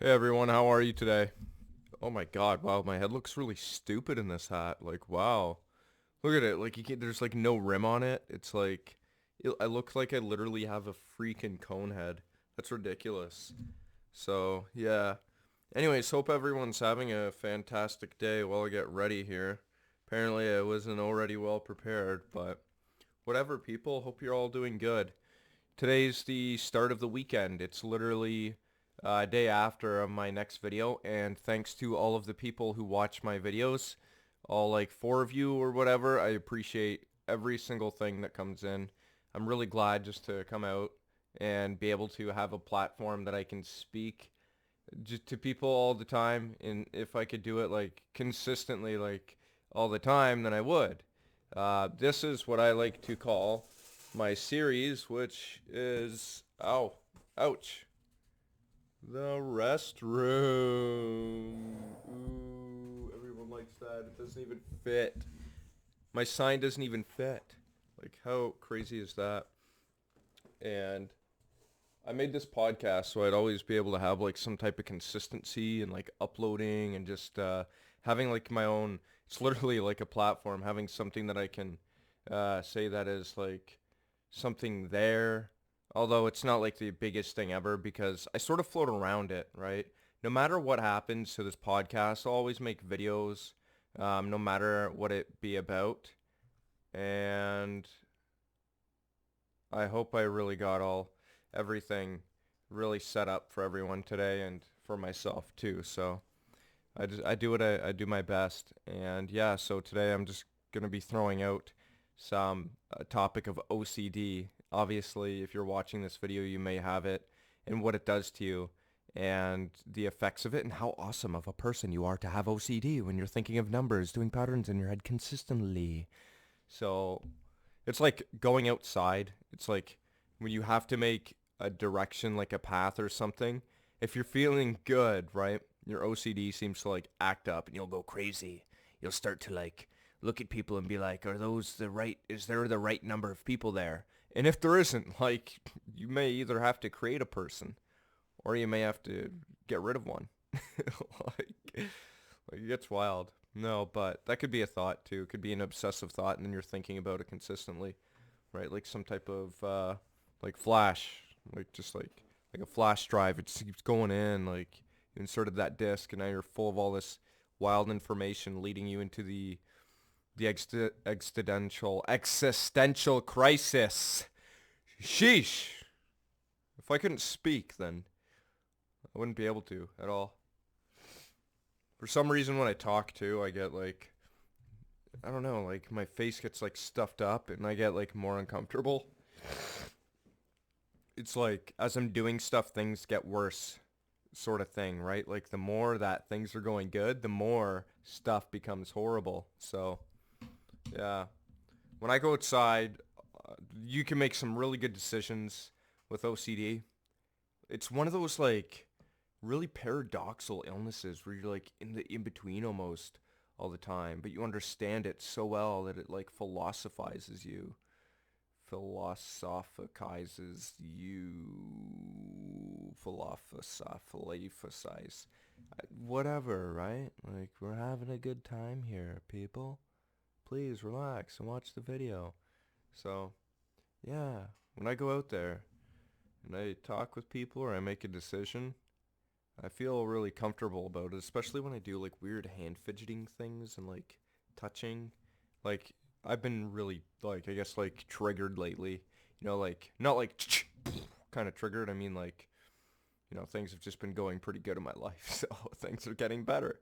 Hey everyone, how are you today? Oh my god, wow, my head looks really stupid in this hat. Like, wow. Look at it, like there's like no rim on it. It's like, I look like I literally have a freaking cone head. That's ridiculous. So, yeah. Anyways, hope everyone's having a fantastic day while I get ready here. Apparently I wasn't already well prepared, but whatever people, hope you're all doing good. Today's the start of the weekend. It's literally a day after of my next video, and thanks to all of the people who watch my videos, all like four of you or whatever, I appreciate every single thing that comes in. I'm really glad just to come out and be able to have a platform that I can speak just to people all the time, and if I could do it like consistently like all the time, then I would. This is what I like to call my series, which is, ouch, the restroom. Ooh, everyone likes that. It doesn't even fit. My sign doesn't even fit. Like, how crazy is that? And I made this podcast so I'd always be able to have like some type of consistency and like uploading and just having like my own. It's literally like a platform, having something that I can say that is like something there. Although it's not like the biggest thing ever because I sort of float around it, right? No matter what happens to this podcast, I'll always make videos, no matter what it be about. And I hope I really got everything really set up for everyone today and for myself too. So I do what I do my best. And yeah, so today I'm just gonna be throwing out some topic of OCD. Obviously, if you're watching this video, you may have it and what it does to you and the effects of it and how awesome of a person you are to have OCD when you're thinking of numbers, doing patterns in your head consistently. So it's like going outside. It's like when you have to make a direction, like a path or something. If you're feeling good, right, your OCD seems to like act up and you'll go crazy. You'll start to like look at people and be like, is there the right number of people there? And if there isn't, like, you may either have to create a person or you may have to get rid of one. like, like it gets wild. No, but that could be a thought too. It could be an obsessive thought, and then you're thinking about it consistently, right? Like some type of like flash, like just like a flash drive. It just keeps going in. Like you inserted that disk, and now you're full of all this wild information, leading you into the existential crisis. Sheesh. If I couldn't speak, then I wouldn't be able to at all. For some reason, when I talk too, I get like I don't know, like my face gets like stuffed up and I get like more uncomfortable. It's like as I'm doing stuff, things get worse, sort of thing, right? Like the more that things are going good, the more stuff becomes horrible. So, yeah. When I go outside, you can make some really good decisions with OCD. It's one of those like really paradoxical illnesses where you're like in the in between almost all the time, but you understand it so well that it like philosophizes you, philosophize, whatever, right? Like we're having a good time here, people. Please relax and watch the video. So yeah, when I go out there and I talk with people or I make a decision, I feel really comfortable about it, especially when I do like weird hand fidgeting things and like touching. Like I've been really like I guess like triggered lately. You know, like not like kind of triggered. I mean like things have just been going pretty good in my life, so things are getting better,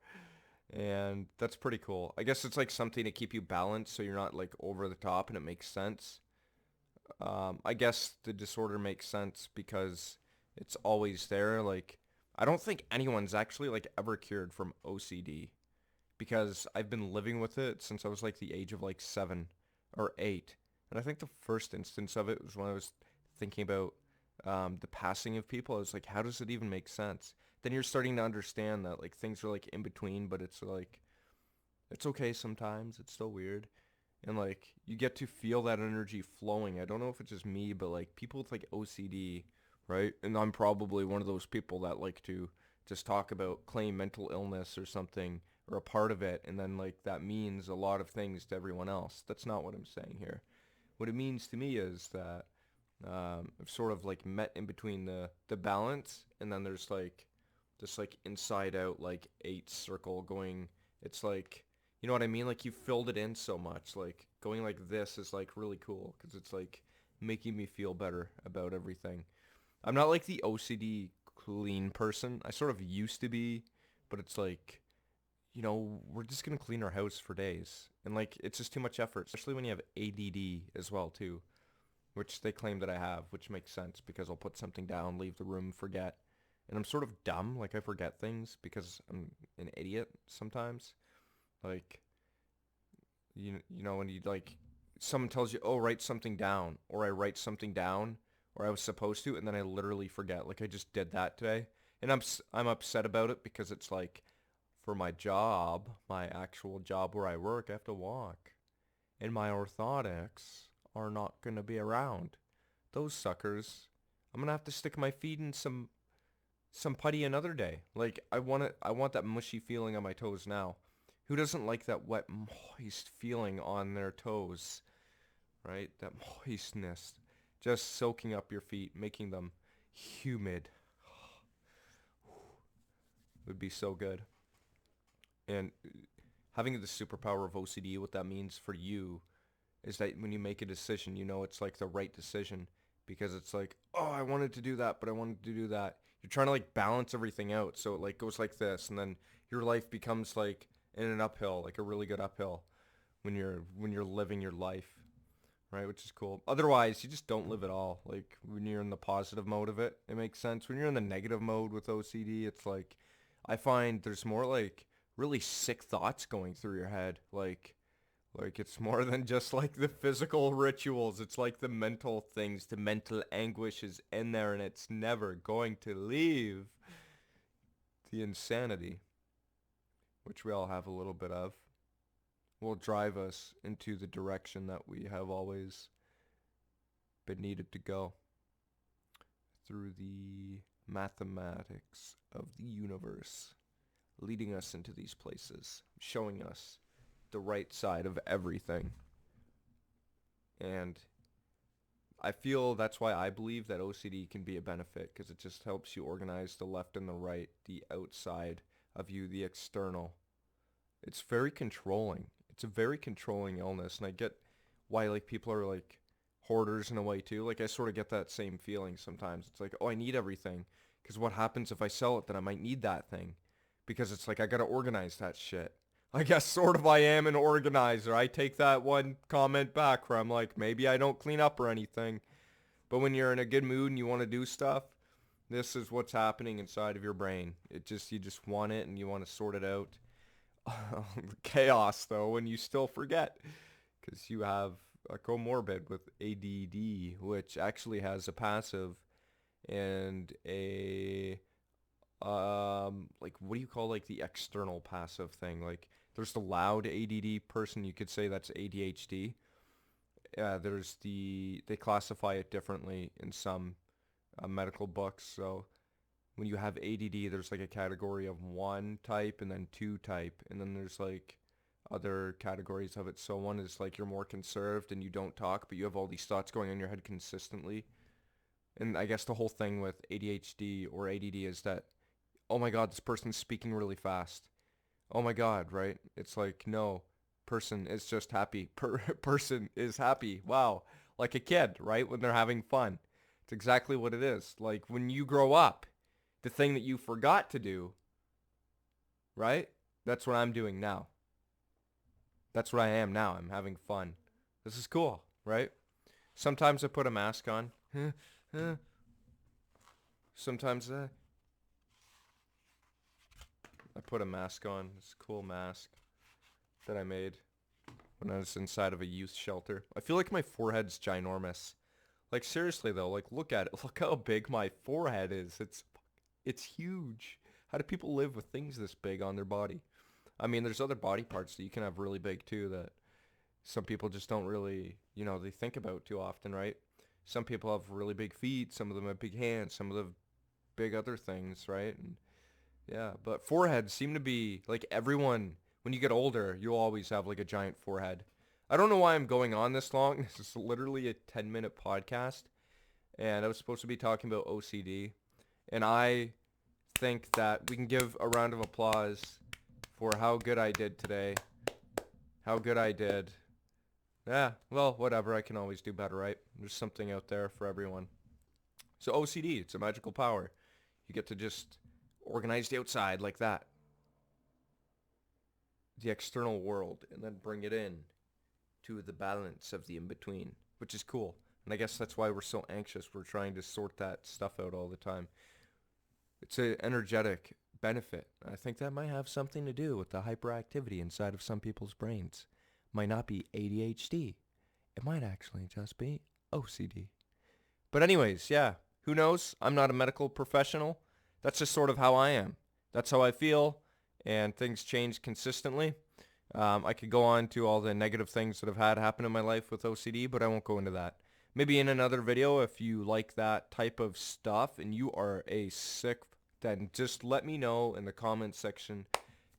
and that's pretty cool. I guess it's like something to keep you balanced, so you're not like over the top, and it makes sense. I guess the disorder makes sense because it's always there. Like, I don't think anyone's actually like ever cured from OCD because I've been living with it since I was like the age of like 7 or 8. And I think the first instance of it was when I was thinking about the passing of people. I was like, how does it even make sense? Then you're starting to understand that like things are like in between, but it's like, it's okay sometimes. It's still weird and like you get to feel that energy flowing. I don't know if it's just me, but like people with like OCD, right? And I'm probably one of those people that like to just talk about claim mental illness or something or a part of it, and then like that means a lot of things to everyone else. That's not what I'm saying here. What it means to me is that I've sort of like met in between the balance, and then there's like this like inside out like eight circle going. It's like, you know what I mean? Like you filled it in so much. Like going like this is like really cool because it's like making me feel better about everything. I'm not like the OCD clean person. I sort of used to be, but it's like, we're just gonna clean our house for days, and like it's just too much effort, especially when you have ADD as well too, which they claim that I have, which makes sense because I'll put something down, leave the room, forget, and I'm sort of dumb. Like I forget things because I'm an idiot sometimes. Like when you like someone tells you, "Oh, write something down," or I write something down, or I was supposed to, and then I literally forget. Like I just did that today, and I'm upset about it because it's like for my job, my actual job where I work, I have to walk, and my orthotics are not gonna be around. Those suckers, I'm gonna have to stick my feet in some putty another day. Like I want that mushy feeling on my toes now. Who doesn't like that wet, moist feeling on their toes, right? That moistness just soaking up your feet, making them humid. Would be so good. And having the superpower of OCD, what that means for you is that when you make a decision, it's like the right decision because it's like, oh, I wanted to do that, but I wanted to do that. You're trying to like balance everything out. So it like goes like this, and then your life becomes like in an uphill, like a really good uphill when you're living your life, right? Which is cool. Otherwise, you just don't live at all. Like when you're in the positive mode of it, it makes sense. When you're in the negative mode with OCD, it's like I find there's more like really sick thoughts going through your head. Like it's more than just like the physical rituals. It's like the mental things. The mental anguish is in there and it's never going to leave. The insanity, which we all have a little bit of, will drive us into the direction that we have always been needed to go through the mathematics of the universe, leading us into these places, showing us the right side of everything. And I feel that's why I believe that OCD can be a benefit because it just helps you organize the left and the right, the outside of you, the external. It's very controlling. It's a very controlling illness, and I get why like people are like hoarders in a way too. Like I sort of get that same feeling sometimes. It's like, oh, I need everything because what happens if I sell it? Then I might need that thing because it's like I gotta organize that shit. I guess sort of I am an organizer. I take that one comment back where I'm like, maybe I don't clean up or anything. But when you're in a good mood and you want to do stuff, this is what's happening inside of your brain. You just want it and you want to sort it out. Chaos though when you still forget because you have a comorbid with ADD, which actually has a passive and a like what do you call like the external passive thing? Like there's the loud ADD person, you could say that's ADHD. They classify it differently in some medical books. So when you have ADD, there's like a category of one type and then two type, and then there's like other categories of it. So one is like you're more conserved and you don't talk, but you have all these thoughts going on in your head consistently. And I guess the whole thing with ADHD or ADD is that, oh my God, this person's speaking really fast. Oh my God, right? It's like, no, person is just happy. Person is happy. Wow. Like a kid, right? When they're having fun. It's exactly what it is. Like when you grow up, the thing that you forgot to do, right? That's what I'm doing now. That's what I am now. I'm having fun. This is cool, right? Sometimes I put a mask on. Sometimes I put a mask on. It's a cool mask that I made when I was inside of a youth shelter. I feel like my forehead's ginormous. Like seriously though, like look at it. Look how big my forehead is. It's huge. How do people live with things this big on their body? I mean, there's other body parts that you can have really big too that some people just don't really, they think about too often, right? Some people have really big feet, some of them have big hands, some of them have big other things, right? And Yeah, but foreheads seem to be like everyone, when you get older, you'll always have like a giant forehead. I don't know why I'm going on this long. This is literally a 10-minute podcast, and I was supposed to be talking about OCD. And I think that we can give a round of applause for how good I did today. How good I did. Yeah, well, whatever. I can always do better, right? There's something out there for everyone. So OCD, it's a magical power. You get to just organize the outside like that, the external world, and then bring it in to the balance of the in-between, which is cool. And I guess that's why we're so anxious. We're trying to sort that stuff out all the time. It's an energetic benefit. I think that might have something to do with the hyperactivity inside of some people's brains. Might not be ADHD. It might actually just be OCD. But anyways, yeah, who knows? I'm not a medical professional. That's just sort of how I am. That's how I feel, and things change consistently. I could go on to all the negative things that have had happen in my life with OCD, but I won't go into that. Maybe in another video, if you like that type of stuff and you are a sick, then just let me know in the comments section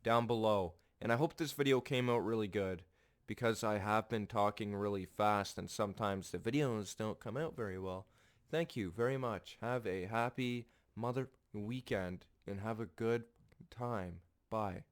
down below. And I hope this video came out really good, because I have been talking really fast and sometimes the videos don't come out very well. Thank you very much. Have a happy mother weekend and have a good time. Bye.